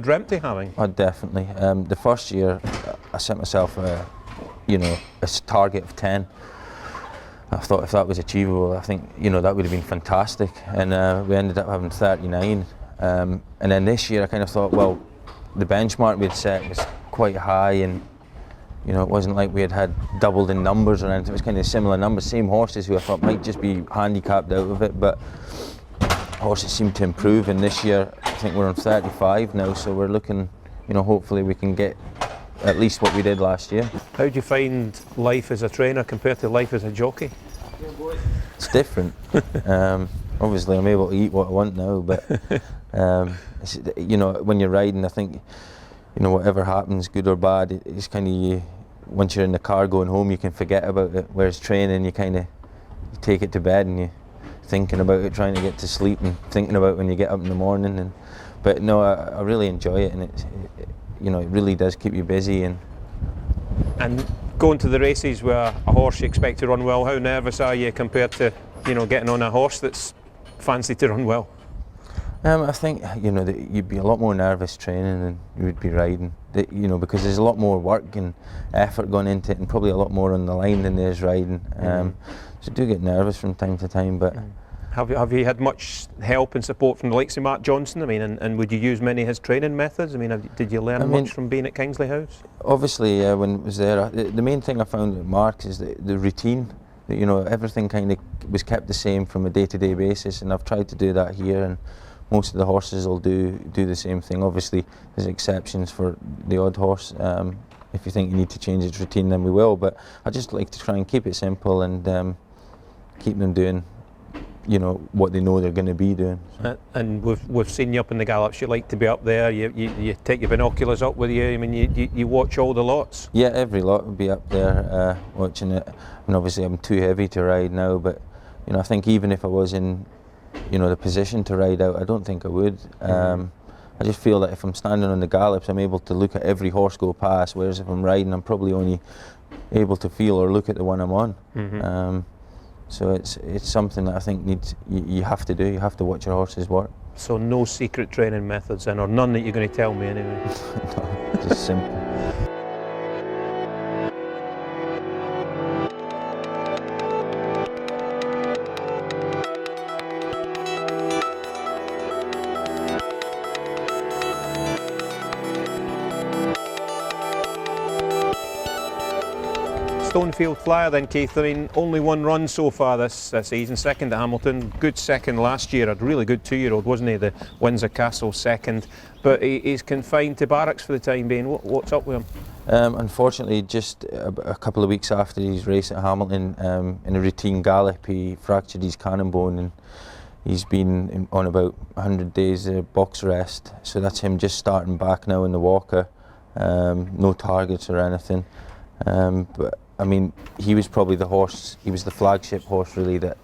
Dreamt of having? Oh, definitely. The first year, I set myself a target of 10. I thought if that was achievable, I think that would have been fantastic. And we ended up having 39. And then this year, I kind of thought, well, the benchmark we'd set was quite high, and it wasn't like we had doubled in numbers or anything. It was kind of similar numbers, same horses who I thought might just be handicapped out of it, but horses seem to improve. And this year, I think we're on 35 now, so we're looking, hopefully we can get at least what we did last year. How do you find life as a trainer compared to life as a jockey? It's different. Obviously, I'm able to eat what I want now, but when you're riding, I think whatever happens, good or bad, it's kind of once you're in the car going home, you can forget about it. Whereas training, you kind of take it to bed and you're thinking about it, trying to get to sleep and thinking about when you get up in the morning. But no, I really enjoy it, and it really does keep you busy. And going to the races where a horse you expect to run well, how nervous are you compared to getting on a horse that's fancy to run well? I think that you'd be a lot more nervous training than you would be riding. Because there's a lot more work and effort going into it, and probably a lot more on the line than there is riding. So I do get nervous from time to time, but. Have you had much help and support from the likes of Mark Johnson? I mean, and would you use many of his training methods? I mean, did you learn much from being at Kingsley House? Obviously, when I was there, the main thing I found with Mark is the routine. Everything kind of was kept the same from a day-to-day basis, and I've tried to do that here, and most of the horses will do the same thing. Obviously, there's exceptions for the odd horse. If you think you need to change its routine, then we will, but I just like to try and keep it simple and keep them doing what they know they're going to be doing. So. And we've seen you up in the gallops. You like to be up there. You take your binoculars up with you. I mean, you watch all the lots. Yeah, every lot would be up there watching it. And obviously, I'm too heavy to ride now. But I think even if I was in the position to ride out, I don't think I would. I just feel that if I'm standing on the gallops, I'm able to look at every horse go past. Whereas if I'm riding, I'm probably only able to feel or look at the one I'm on. So it's something that I think you have to do. You have to watch your horses work. So no secret training methods then, or none that you're going to tell me anyway? No, just simple. Stonefield Flyer then, Keith. I mean, only one run so far this season, second at Hamilton. Good second last year, a really good 2-year-old, wasn't he? The Windsor Castle second. But he's confined to barracks for the time being. What's up with him? Unfortunately, just a couple of weeks after his race at Hamilton, in a routine gallop, he fractured his cannon bone, and he's been on about 100 days box rest. So that's him just starting back now in the walker. No targets or anything. But I mean, he was probably the horse, he was the flagship horse really that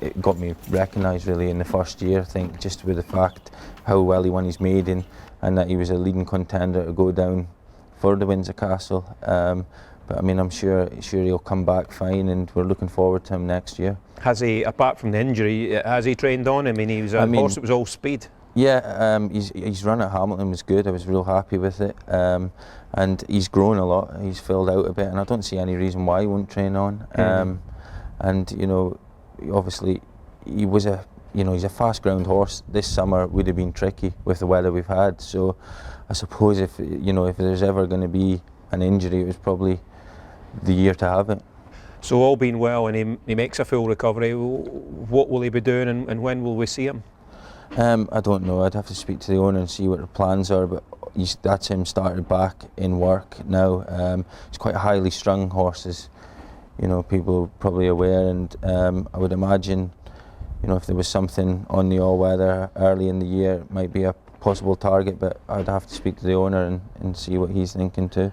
it got me recognised really in the first year, I think, just with the fact how well he won his maiden and that he was a leading contender to go down for the Windsor Castle. But I mean, I'm sure he'll come back fine, and we're looking forward to him next year. Has he, apart from the injury, has he trained on? I mean, he was a horse that was all speed. Yeah, his run at Hamilton was good. I was real happy with it, and he's grown a lot. He's filled out a bit, and I don't see any reason why he won't train on. And obviously, he's a fast ground horse. This summer would have been tricky with the weather we've had. So, I suppose if there's ever going to be an injury, it was probably the year to have it. So all being well, and he makes a full recovery. What will he be doing, and when will we see him? I don't know. I'd have to speak to the owner and see what the plans are, but that's him started back in work now. He's quite a highly strung horse, as people are probably aware, and I would imagine if there was something on the all-weather early in the year, it might be a possible target, but I'd have to speak to the owner and see what he's thinking too.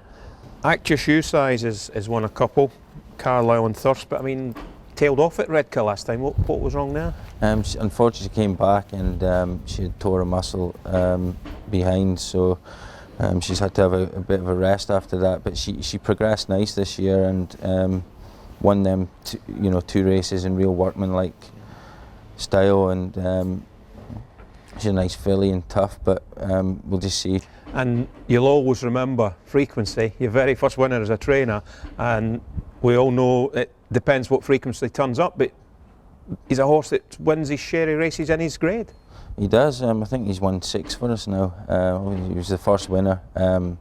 Actua Shoe Size is won a couple, Carlisle and Thirst, but I mean, tailed off at Redcar last time. What was wrong there? Unfortunately, she came back and she had tore a muscle behind, so she's had to have a bit of a rest after that. But she progressed nice this year and won them two races in real workmanlike style, and She's a nice filly and tough, but we'll just see. And you'll always remember frequency, your very first winner as a trainer, and we all know it depends what frequency turns up, but he's a horse that wins his share of races in his grade. He does. I think he's won 6 for us now. He was the first winner, and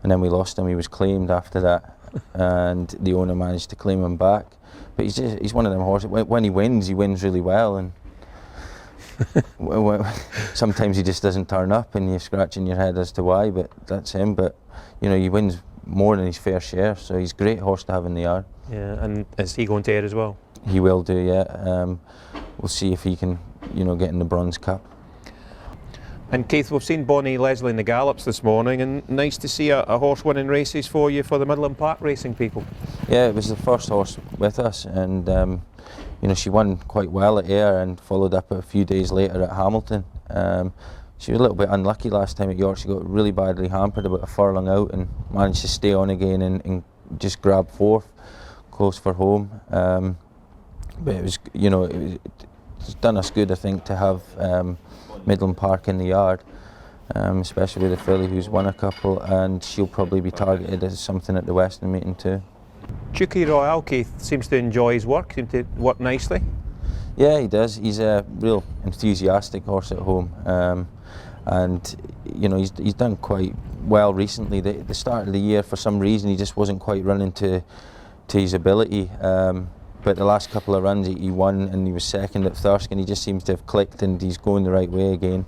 then we lost him. He was claimed after that, and the owner managed to claim him back. But he's one of them horses. When he wins really well, and sometimes he just doesn't turn up, and you're scratching your head as to why. But that's him. But you know, he wins more than his fair share, so he's a great horse to have in the yard. Yeah, and is he going to air as well? He will do, yeah. We'll see if he can, you know, get in the Bronze Cup. And Keith, we've seen Bonnie Leslie in the gallops this morning, and nice to see a horse winning races for you for the Midland Park racing people. Yeah, it was the first horse with us, and you know, she won quite well at Ayr and followed up a few days later at Hamilton. She was a little bit unlucky last time at York. She got really badly hampered about a furlong out and managed to stay on again and just grab 4th, close for home. But it was, you know, it's done us good, I think, to have Midland Park in the yard, especially with a filly who's won a couple, and she'll probably be targeted as something at the Western meeting too. Chucky Royale, Keith, seems to enjoy his work, seems to work nicely. Yeah, he does. He's a real enthusiastic horse at home, and you know, he's done quite well recently. The start of the year, for some reason, he just wasn't quite running to his ability. But the last couple of runs he won, and he was second at Thirsk, and he just seems to have clicked and he's going the right way again.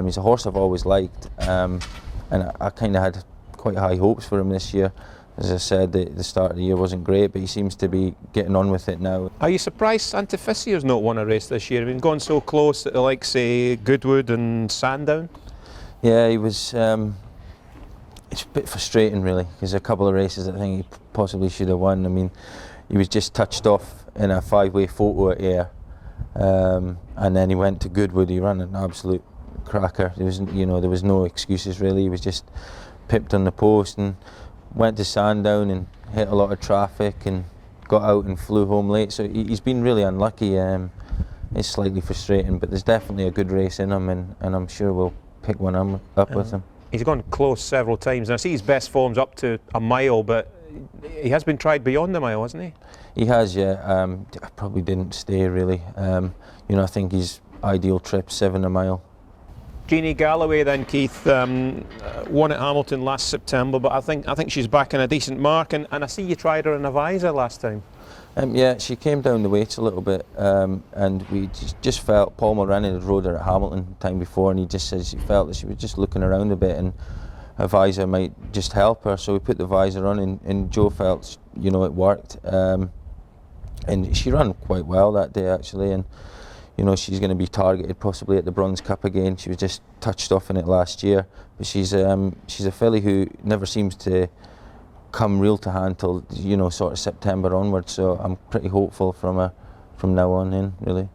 He's a horse I've always liked, and I kind of had quite high hopes for him this year. As I said, the start of the year wasn't great, but he seems to be getting on with it now. Are you surprised Santificio's not won a race this year? I mean, gone so close at the likes, say, Goodwood and Sandown? Yeah, he was. It's a bit frustrating, really, because a couple of races I think he possibly should have won. I mean, he was just touched off in a 5-way photo at Ayr, and then he went to Goodwood. He ran an absolute cracker. There was no excuses really. He was just pipped on the post and went to Sandown and hit a lot of traffic and got out and flew home late. So he's been really unlucky. It's slightly frustrating, but there's definitely a good race in him, and I'm sure we'll pick one up with him. He's gone close several times, and I see his best form's up to a mile, but he has been tried beyond the mile, hasn't he? He has, yeah. I probably didn't stay really. You know, I think his ideal trip's 7 a mile. Jeannie Galloway then, Keith, won at Hamilton last September, but I think she's back in a decent mark, and I see you tried her in a visor last time. Yeah, she came down the weights a little bit, and we just felt Paul Moran had rode her at Hamilton the time before, and he just says he felt that she was just looking around a bit, and a visor might just help her. So we put the visor on, and Joe felt, you know, it worked, and she ran quite well that day actually, and you know, she's going to be targeted possibly at the Bronze Cup again. She was just touched off in it last year, but she's a filly who never seems to come real to hand till, you know, sort of September onwards. So I'm pretty hopeful from her from now on in, really.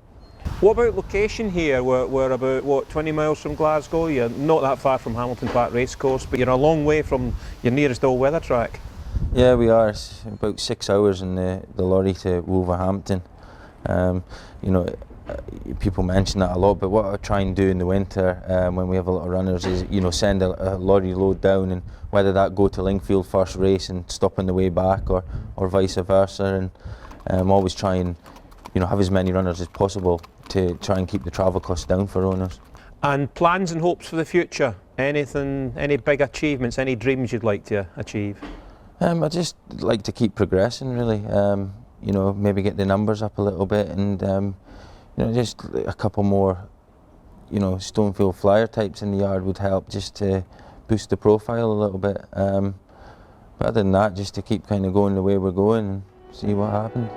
What about location here? We're about, what, 20 miles from Glasgow? You're not that far from Hamilton Park Racecourse, but you're a long way from your nearest all-weather track. Yeah, we are. It's about 6 hours in the lorry to Wolverhampton. You know, people mention that a lot, but what I try and do in the winter when we have a lot of runners is, you know, send a lorry load down, and whether that go to Lingfield first race and stop on the way back, or vice versa, and always try and, you know, have as many runners as possible to try and keep the travel costs down for owners. And plans and hopes for the future? Anything, any big achievements, any dreams you'd like to achieve? I just like to keep progressing really. You know, maybe get the numbers up a little bit, and you know, just a couple more, you know, Stonefield Flyer types in the yard would help, just to boost the profile a little bit. But other than that, just to keep kind of going the way we're going and see what happens.